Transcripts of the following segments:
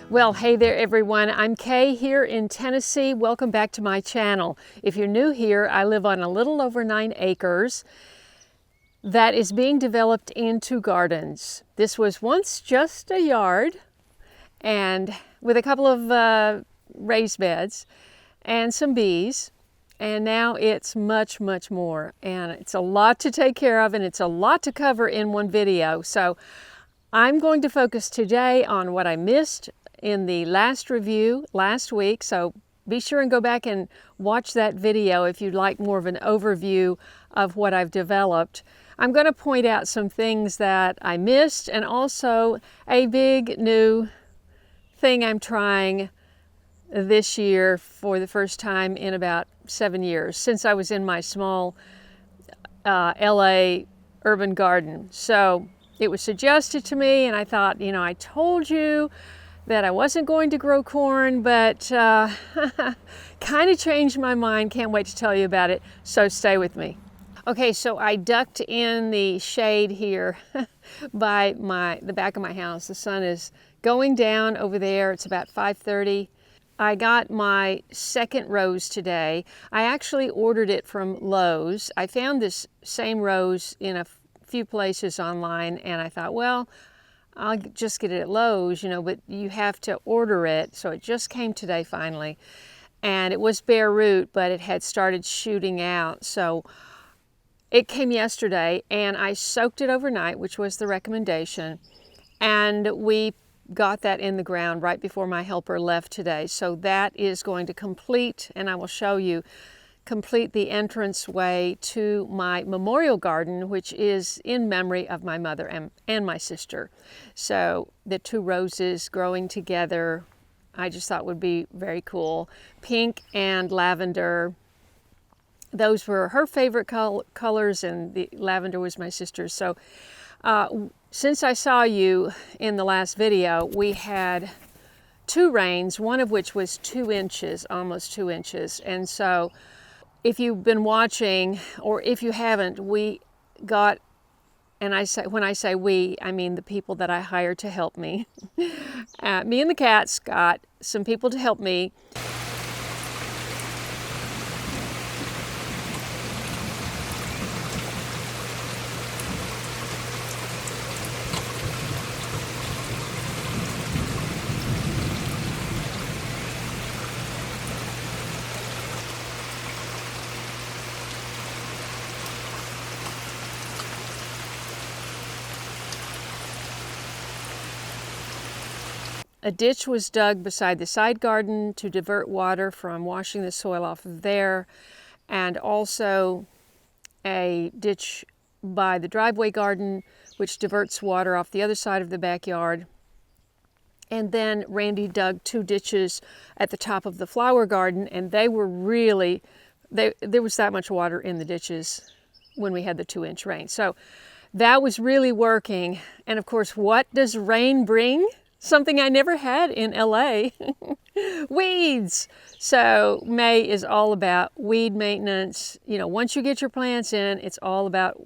Well, hey there everyone. I'm Kaye here in Tennessee. Welcome back to my channel. If you're new here, I live on a little over 9 acres that is being developed into gardens. This was once just a yard and with a couple of raised beds and some bees. And now it's much, much more. And it's a lot to take care of and it's a lot to cover in one video. So I'm going to focus today on what I missed in the last review last week, so be sure and go back and watch that video if you'd like more of an overview of what I've developed. I'm going to point out some things that I missed and also a big new thing I'm trying this year for the first time in about 7 years, since I was in my small LA urban garden. So it was suggested to me and I thought, you know, I told you that I wasn't going to grow corn, but kind of changed my mind. Can't wait to tell you about it, so stay with me. Okay, so I ducked in the shade here by the back of my house. The sun is going down over there. It's about 5:30. I got my second rose today. I actually ordered it from Lowe's. I found this same rose in a few places online and I thought, well, I'll just get it at Lowe's, you know, but you have to order it. So it just came today finally. And it was bare root, but it had started shooting out. So it came yesterday and I soaked it overnight, which was the recommendation. And we got that in the ground right before my helper left today. So that is going to complete, and I will show you, complete the entranceway to my memorial garden, which is in memory of my mother and my sister. So the two roses growing together, I just thought would be very cool. Pink and lavender, those were her favorite colors, and the lavender was my sister's. So since I saw you in the last video, we had 2 rains, one of which was 2 inches, almost 2 inches. And so if you've been watching, or if you haven't, we got, and when I say we, I mean the people that I hired to help me. Me and the cats got some people to help me. A ditch was dug beside the side garden to divert water from washing the soil off of there, and also a ditch by the driveway garden, which diverts water off the other side of the backyard. And then Randy dug 2 ditches at the top of the flower garden, and they were really, there was that much water in the ditches when we had the 2-inch rain. So that was really working. And of course, what does rain bring? Something I never had in LA, weeds. So May is all about weed maintenance. You know, once you get your plants in, it's all about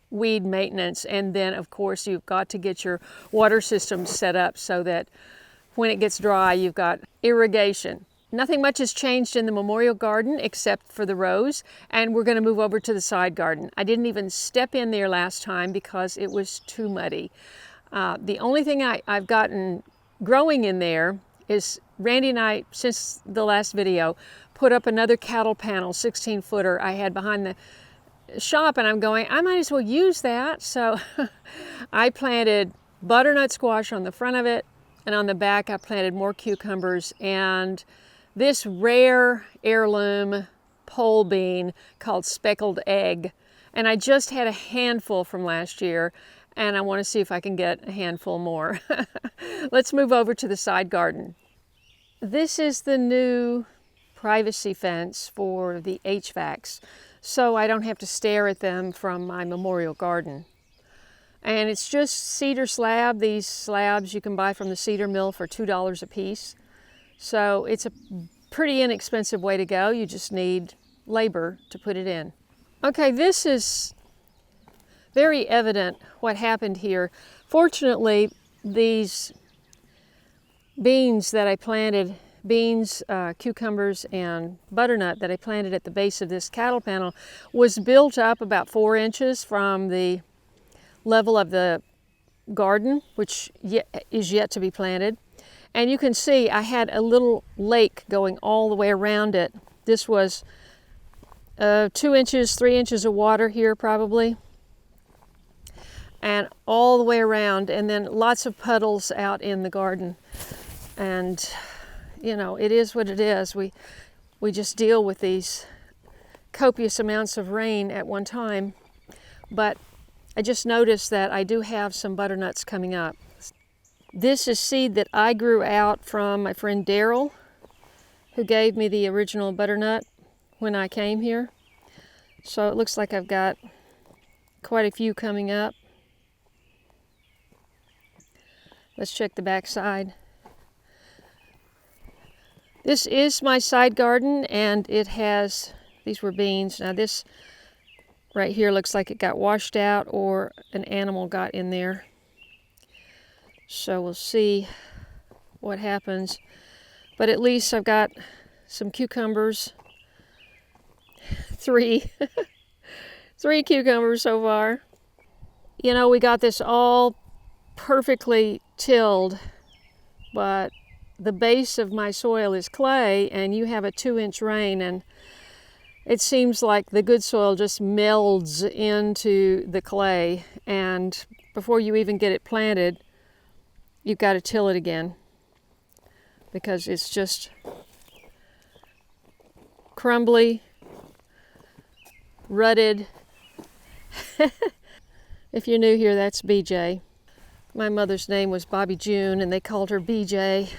weed maintenance. And then of course you've got to get your water system set up so that when it gets dry, you've got irrigation. Nothing much has changed in the memorial garden except for the rose, and we're going to move over to the side garden. I didn't even step in there last time because it was too muddy. The only thing I've gotten growing in there is Randy and I, since the last video, put up another cattle panel, 16-footer I had behind the shop, and I'm going, I might as well use that. So I planted butternut squash on the front of it, and on the back I planted more cucumbers and this rare heirloom pole bean called speckled egg. And I just had a handful from last year, and I want to see if I can get a handful more. Let's move over to the side garden. This is the new privacy fence for the HVACs, so I don't have to stare at them from my memorial garden. And it's just cedar slab. These slabs you can buy from the cedar mill for $2 a piece. So it's a pretty inexpensive way to go. You just need labor to put it in. Okay, this is very evident what happened here. Fortunately, these beans that I planted, beans, cucumbers, and butternut that I planted at the base of this cattle panel was built up about 4 inches from the level of the garden, which is yet to be planted. And you can see I had a little lake going all the way around it. This was 2 inches, 3 inches of water here probably, and all the way around, and then lots of puddles out in the garden. And you know, it is what it is. We just deal with these copious amounts of rain at one time. But I just noticed that I do have some butternuts coming up. This is seed that I grew out from my friend Daryl, who gave me the original butternut when I came here. So it looks like I've got quite a few coming up. Let's check the back side. This is my side garden, and it has, these were beans. Now this right here looks like it got washed out or an animal got in there. So we'll see what happens. But at least I've got some cucumbers. 3 cucumbers so far. You know, we got this all perfectly tilled, but the base of my soil is clay, and you have a 2-inch rain, and it seems like the good soil just melds into the clay, and before you even get it planted, you've got to till it again because it's just crumbly, rutted. If you're new here, that's BJ. My mother's name was Bobby June, and they called her BJ.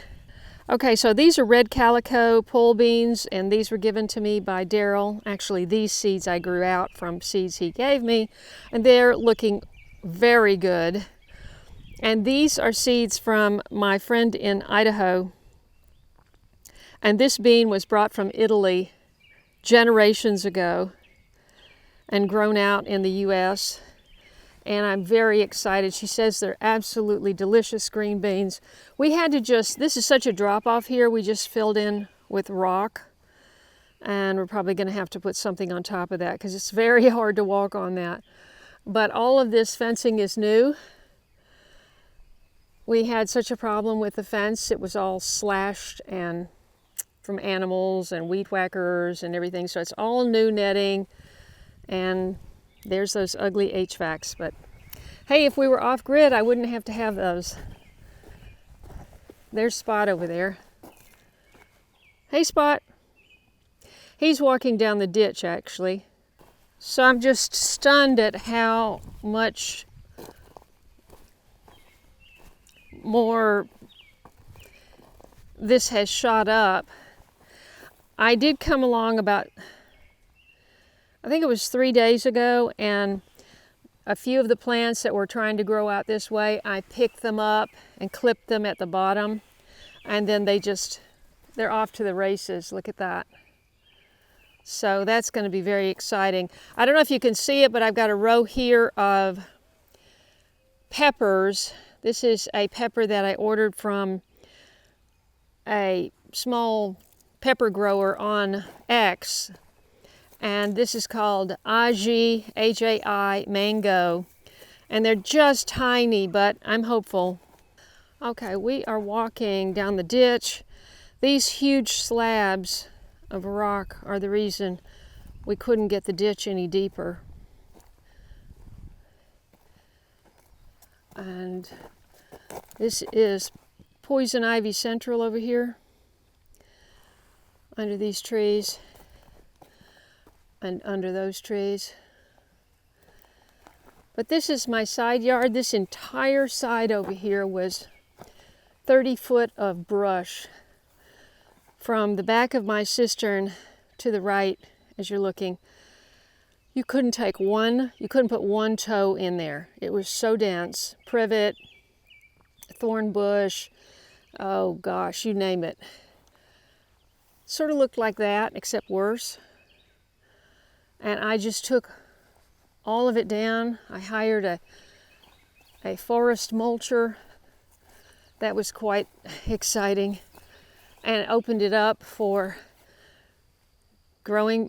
Okay, so these are red calico pole beans, and these were given to me by Daryl. Actually, these seeds I grew out from seeds he gave me, and they're looking very good. And these are seeds from my friend in Idaho. And this bean was brought from Italy generations ago and grown out in the U.S., and I'm very excited. She says they're absolutely delicious green beans. We had to just, this is such a drop off here, we just filled in with rock, and we're probably going to have to put something on top of that because it's very hard to walk on that. But all of this fencing is new. We had such a problem with the fence. It was all slashed and from animals and weed whackers and everything, so it's all new netting. And there's those ugly HVACs, but hey, if we were off grid, I wouldn't have to have those. There's Spot over there. Hey, Spot. He's walking down the ditch, actually. So I'm just stunned at how much more this has shot up. I did come along about, I think it was 3 days ago, and a few of the plants that were trying to grow out this way, I picked them up and clipped them at the bottom, and then they're off to the races. Look at that. So that's going to be very exciting. I don't know if you can see it, but I've got a row here of peppers. This is a pepper that I ordered from a small pepper grower on X. And this is called Aji, H-A-I, Mango. And they're just tiny, but I'm hopeful. Okay, we are walking down the ditch. These huge slabs of rock are the reason we couldn't get the ditch any deeper. And this is poison ivy central over here, under these trees. And under those trees. But this is my side yard. This entire side over here was 30 foot of brush from the back of my cistern to the right as you're looking. You couldn't put one toe in there. It was so dense. Privet, thorn bush, oh gosh, you name it. Sort of looked like that, except worse. And I just took all of it down. I hired a forest mulcher That was quite exciting, and opened it up for growing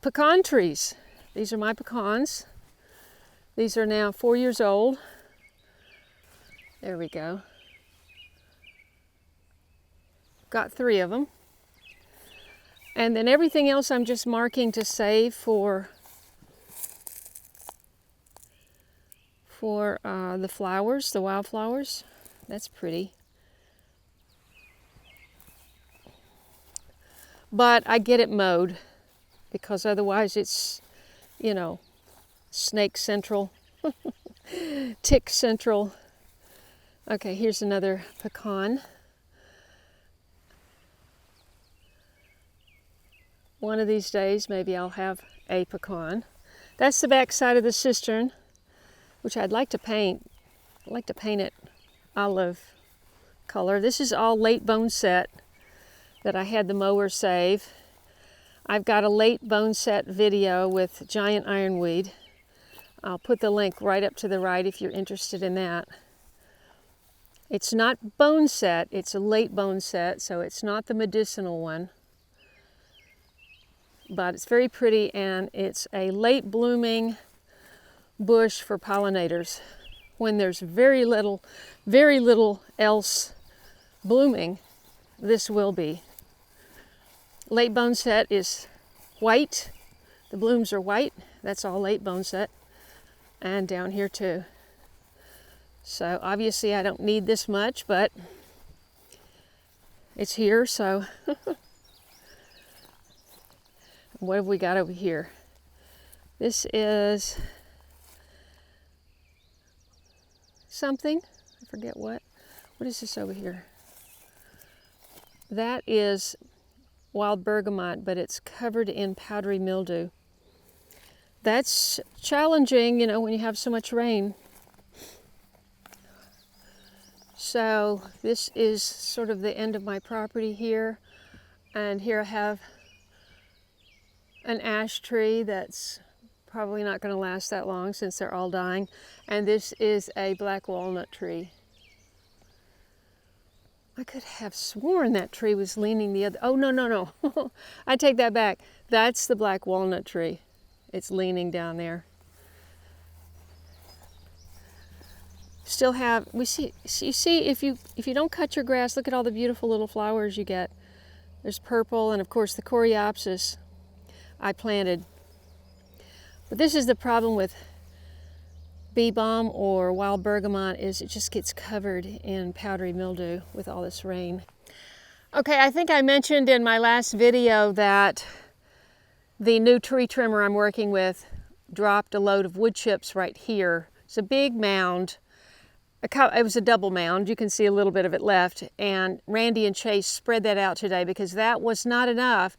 pecan trees. These are my pecans. These are now 4 years old. There we go. Got 3 of them. And then everything else I'm just marking to save for the flowers, the wildflowers. That's pretty. But I get it mowed because otherwise it's, you know, snake central, tick central. Okay, here's another pecan. One of these days, maybe I'll have a pecan. That's the back side of the cistern, which I'd like to paint. I'd like to paint it olive color. This is all late bone set that I had the mower save. I've got a late bone set video with giant ironweed. I'll put the link right up to the right if you're interested in that. It's not bone set, it's a late bone set, so it's not the medicinal one. But it's very pretty, and it's a late blooming bush for pollinators. When there's very little else blooming, this will be. Late bone set is white. The blooms are white. That's all late bone set. And down here too. So obviously I don't need this much, but it's here, so. What have we got over here? This is something. I forget what. What is this over here? That is wild bergamot, but it's covered in powdery mildew. That's challenging, you know, when you have so much rain. So this is sort of the end of my property here. And here I have an ash tree that's probably not going to last that long since they're all dying. And this is a black walnut tree. I could have sworn that tree was leaning the other. Oh, no. I take that back. That's the black walnut tree. It's leaning down there. Still have, you see, if you don't cut your grass, look at all the beautiful little flowers you get. There's purple, and of course the coreopsis I planted. But this is the problem with bee balm or wild bergamot, is it just gets covered in powdery mildew with all this rain. Okay, I think I mentioned in my last video that the new tree trimmer I'm working with dropped a load of wood chips right here. It's a big mound. It was a double mound. You can see a little bit of it left. And Randy and Chase spread that out today because that was not enough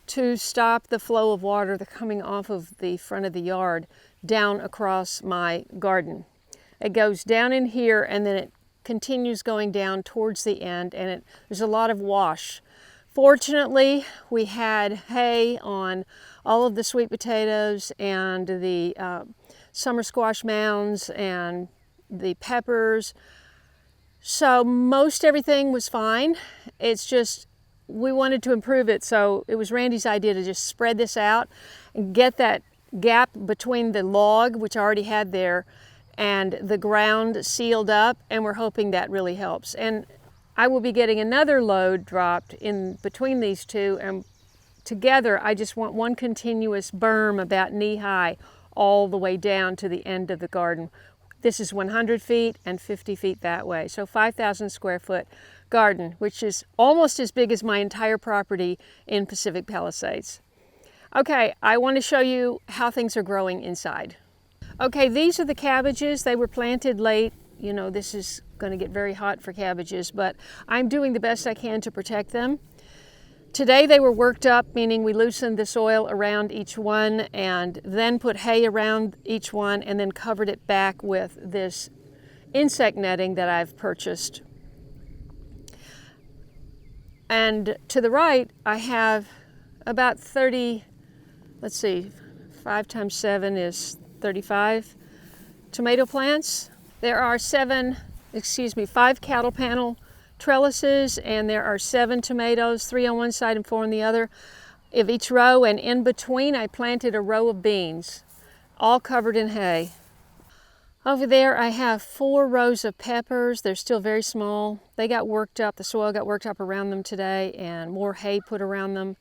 to stop the flow of water that's coming off of the front of the yard down across my garden. It goes down in here and then it continues going down towards the end, and there's a lot of wash. Fortunately, we had hay on all of the sweet potatoes and the summer squash mounds and the peppers. So most everything was fine. It's just we wanted to improve it, so it was Randy's idea to just spread this out and get that gap between the log, which I already had there, and the ground sealed up, and we're hoping that really helps. And I will be getting another load dropped in between these two, and together I just want one continuous berm about knee-high all the way down to the end of the garden. This is 100 feet and 50 feet that way, so 5,000 square foot garden, which is almost as big as my entire property in Pacific Palisades. Okay, I want to show you how things are growing inside. Okay, these are the cabbages. They were planted late. You know, this is going to get very hot for cabbages, but I'm doing the best I can to protect them. Today they were worked up, meaning we loosened the soil around each one and then put hay around each one and then covered it back with this insect netting that I've purchased. And to the right, I have about 30, let's see, 5 times 7 is 35 tomato plants. There are 7 5 cattle panel trellises, and there are 7 tomatoes, 3 on one side and 4 on the other of each row, and in between I planted a row of beans, all covered in hay. Over there I have 4 rows of peppers. They're still very small. They got worked up, the soil got worked up around them today, and more hay put around them.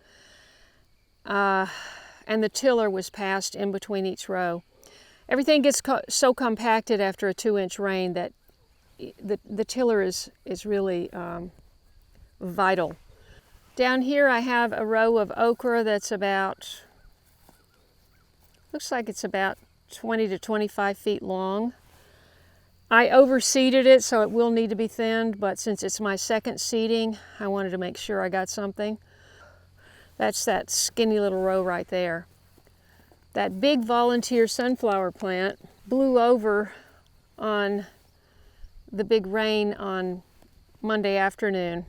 And the tiller was passed in between each row. Everything gets so compacted after a 2-inch rain that the tiller is really vital. Down here I have a row of okra that's about, looks like it's about 20 to 25 feet long. I overseeded it, so it will need to be thinned, but since it's my second seeding, I wanted to make sure I got something. That's that skinny little row right there. That big volunteer sunflower plant blew over on the big rain on Monday afternoon.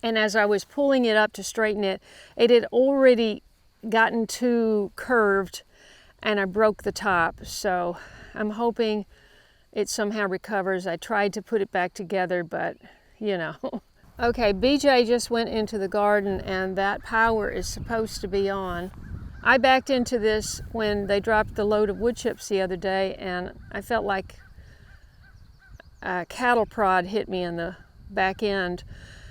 And as I was pulling it up to straighten it, it had already gotten too curved and I broke the top. So I'm hoping it somehow recovers. I tried to put it back together, but you know. Okay, BJ just went into the garden and that power is supposed to be on. I backed into this when they dropped the load of wood chips the other day, and I felt like a cattle prod hit me in the back end.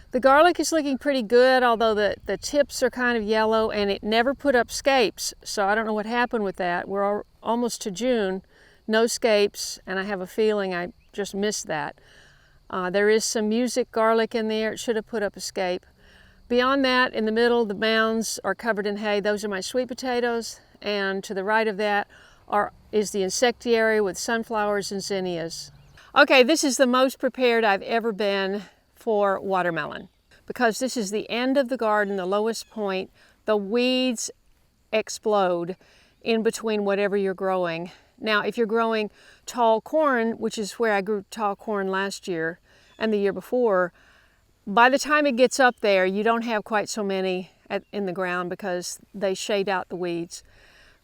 The garlic is looking pretty good, although the tips are kind of yellow, and it never put up scapes, so I don't know what happened with that. We're almost to June, no scapes, and I have a feeling I just missed that. There is some music garlic in there. It should have put up a scape. Beyond that, in the middle, the mounds are covered in hay. Those are my sweet potatoes, and to the right of that is the insectiary with sunflowers and zinnias. Okay, this is the most prepared I've ever been for watermelon, because this is the end of the garden, the lowest point. The weeds explode in between whatever you're growing. Now, if you're growing tall corn, which is where I grew tall corn last year and the year before, by the time it gets up there, you don't have quite so many in the ground because they shade out the weeds.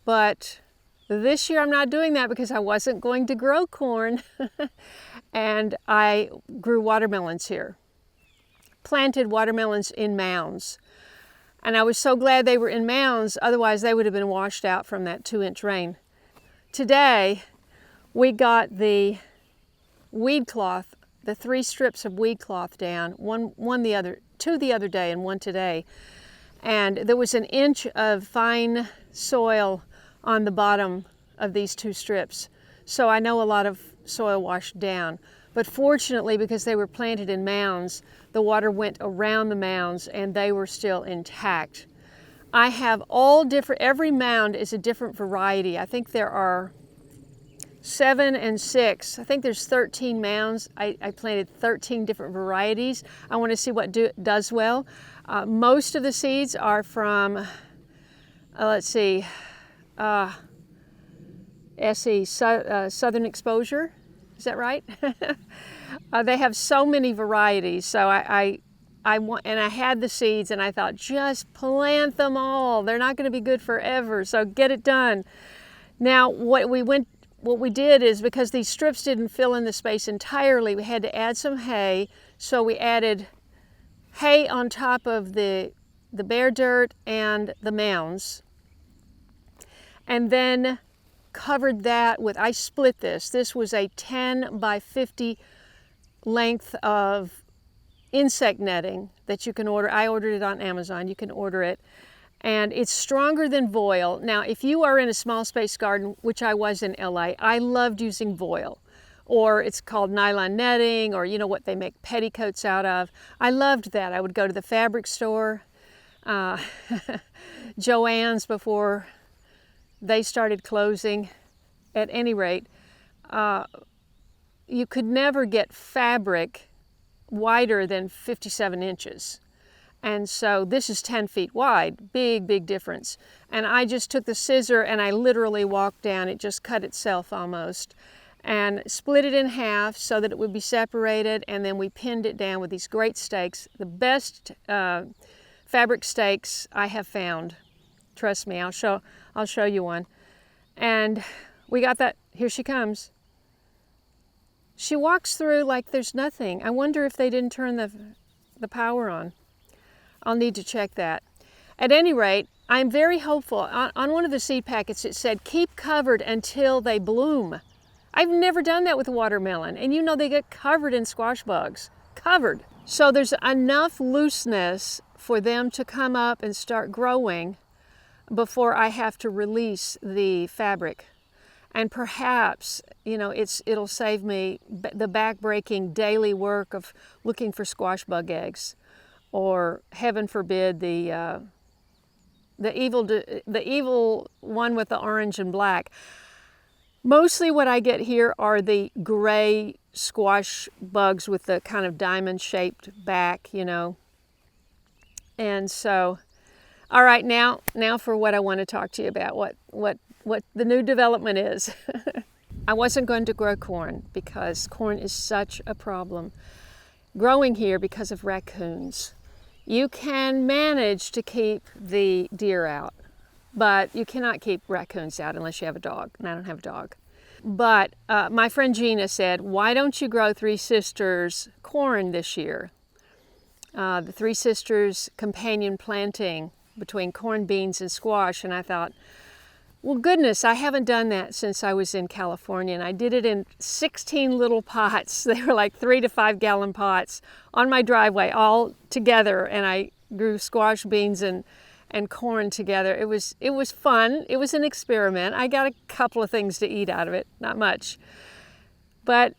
But this year I'm not doing that because I wasn't going to grow corn and I grew watermelons here. Planted watermelons in mounds. And I was so glad they were in mounds, otherwise they would have been washed out from that 2-inch rain. Today, we got the weed cloth, the 3 strips of weed cloth down, two the other day and 1 today. And there was 1 inch of fine soil on the bottom of these 2 strips. So I know a lot of soil washed down. But fortunately, because they were planted in mounds, the water went around the mounds and they were still intact. I have every mound is a different variety. I think there are 7 and 6. I think there's 13 mounds. I planted 13 different varieties. I want to see what does well. Most of the seeds are from, Southern Exposure. Is that right? They have so many varieties. So I had the seeds and I thought, just plant them all. They're not going to be good forever, so get it done. Now, what we did is, because these strips didn't fill in the space entirely, we had to add some hay. So we added hay on top of the bare dirt and the mounds. And then covered that with, I split this. This was a 10 by 50 length of insect netting that you can order. I ordered it on Amazon. You can order it. And it's stronger than voile. Now, if you are in a small space garden, which I was in LA, I loved using voile. Or it's called nylon netting, or you know what they make petticoats out of. I loved that. I would go to the fabric store, Joann's, before they started closing. At any rate, you could never get fabric wider than 57 inches. And so this is 10 feet wide, big, big difference. And I just took the scissor and I literally walked down, it just cut itself almost, and split it in half so that it would be separated, and then we pinned it down with these great stakes, the best fabric stakes I have found. Trust me, I'll show you one. And we got that. Here she comes. She walks through like there's nothing. I wonder if they didn't turn the power on. I'll need to check that. At any rate, I'm very hopeful. On one of the seed packets it said, keep covered until they bloom. I've never done that with a watermelon, and you know they get covered in squash bugs. Covered. So there's enough looseness for them to come up and start growing before I have to release the fabric. And perhaps, you know, it'll save me the back-breaking daily work of looking for squash bug eggs, or heaven forbid the evil one with the orange and black. Mostly what I get here are the gray squash bugs with the kind of diamond-shaped back, you know. And so, all right, now for what I want to talk to you about, what the new development is. I wasn't going to grow corn because corn is such a problem growing here because of raccoons. You can manage to keep the deer out, but you cannot keep raccoons out unless you have a dog, and I don't have a dog. But my friend Gina said, why don't you grow Three Sisters corn this year? The Three Sisters companion planting between corn, beans, and squash. And I thought, well, goodness, I haven't done that since I was in California, and I did it in 16 little pots. They were like 3 to 5 gallon pots on my driveway all together, and I grew squash, beans, and corn together. It was fun. It was an experiment. I got a couple of things to eat out of it, not much. But,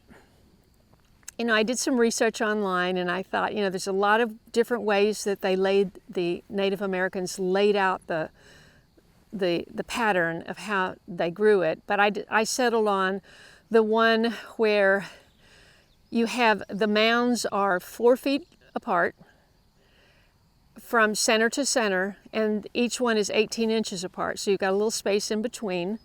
you know, I did some research online, and I thought, you know, there's a lot of different ways that the Native Americans laid out the pattern of how they grew it, but I settled on the one where you have the mounds are 4 feet apart from center to center, and each one is 18 inches apart, so you've got a little space in between,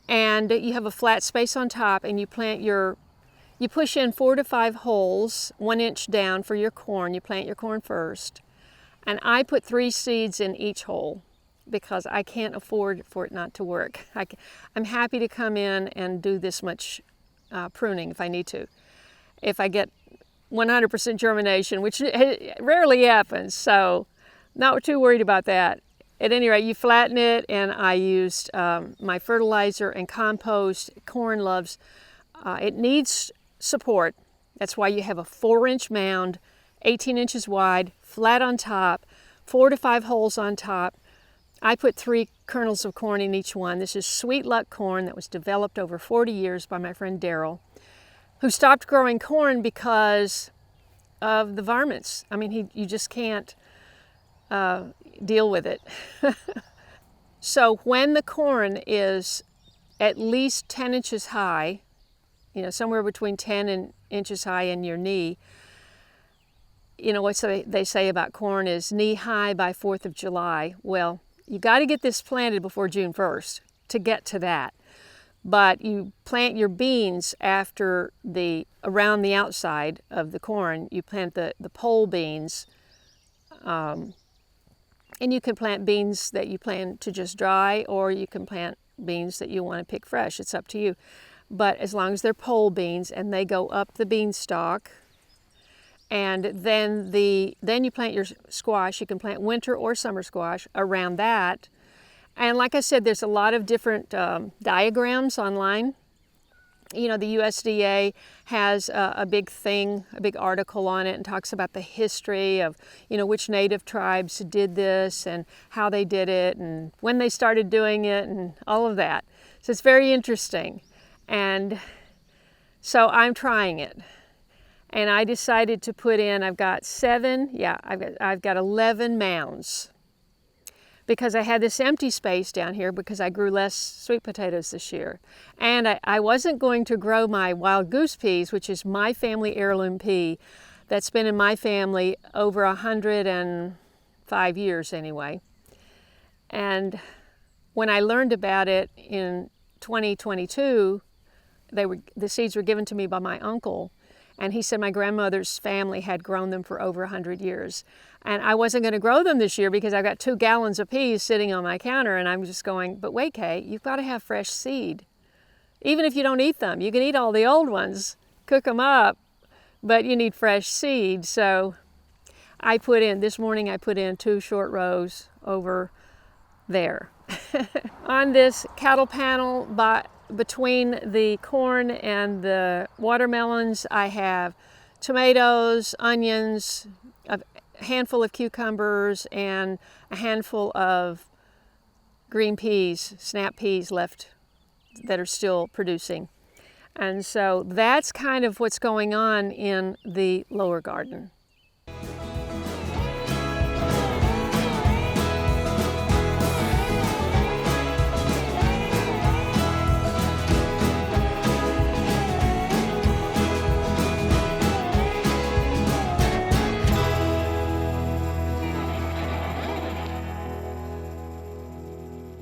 and you have a flat space on top, and you push in 4 to 5 holes 1 inch down for your corn. You plant your corn first, and I put 3 seeds in each hole, because I can't afford for it not to work. I'm happy to come in and do this much pruning if I need to. If I get 100% germination, which rarely happens, so not too worried about that. At any rate, you flatten it, and I used my fertilizer and compost. Corn loves, it needs support. That's why you have a 4-inch mound, 18 inches wide, flat on top, 4 to 5 holes on top. I put 3 kernels of corn in each one. This is Sweet Luck corn that was developed over 40 years by my friend Daryl, who stopped growing corn because of the varmints. I mean, you just can't deal with it. So when the corn is at least 10 inches high, you know, somewhere between 10 inches high and your knee, you know, what they say about corn is knee high by 4th of July. Well, you got to get this planted before June 1st to get to that. But you plant your beans around the outside of the corn. You plant the pole beans, and you can plant beans that you plan to just dry, or you can plant beans that you want to pick fresh. It's up to you. But as long as they're pole beans and they go up the beanstalk, and then you plant your squash. You can plant winter or summer squash around that. And like I said, there's a lot of different diagrams online. You know, the USDA has a big article on it, and talks about the history of, you know, which native tribes did this and how they did it and when they started doing it and all of that. So it's very interesting. And so I'm trying it. And I decided to put in, I've got 11 mounds, because I had this empty space down here because I grew less sweet potatoes this year. And I wasn't going to grow my wild goose peas, which is my family heirloom pea that's been in my family over 105 years anyway. And when I learned about it in 2022, the seeds were given to me by my uncle. And he said my grandmother's family had grown them for over 100 years. And I wasn't going to grow them this year because I've got 2 gallons of peas sitting on my counter, and I'm just going, but wait, Kaye, you've got to have fresh seed. Even if you don't eat them, you can eat all the old ones, cook them up, but you need fresh seed. So this morning I put in 2 short rows over there. On this cattle panel between the corn and the watermelons, I have tomatoes, onions, a handful of cucumbers, and a handful of green peas, snap peas left that are still producing. And so that's kind of what's going on in the lower garden.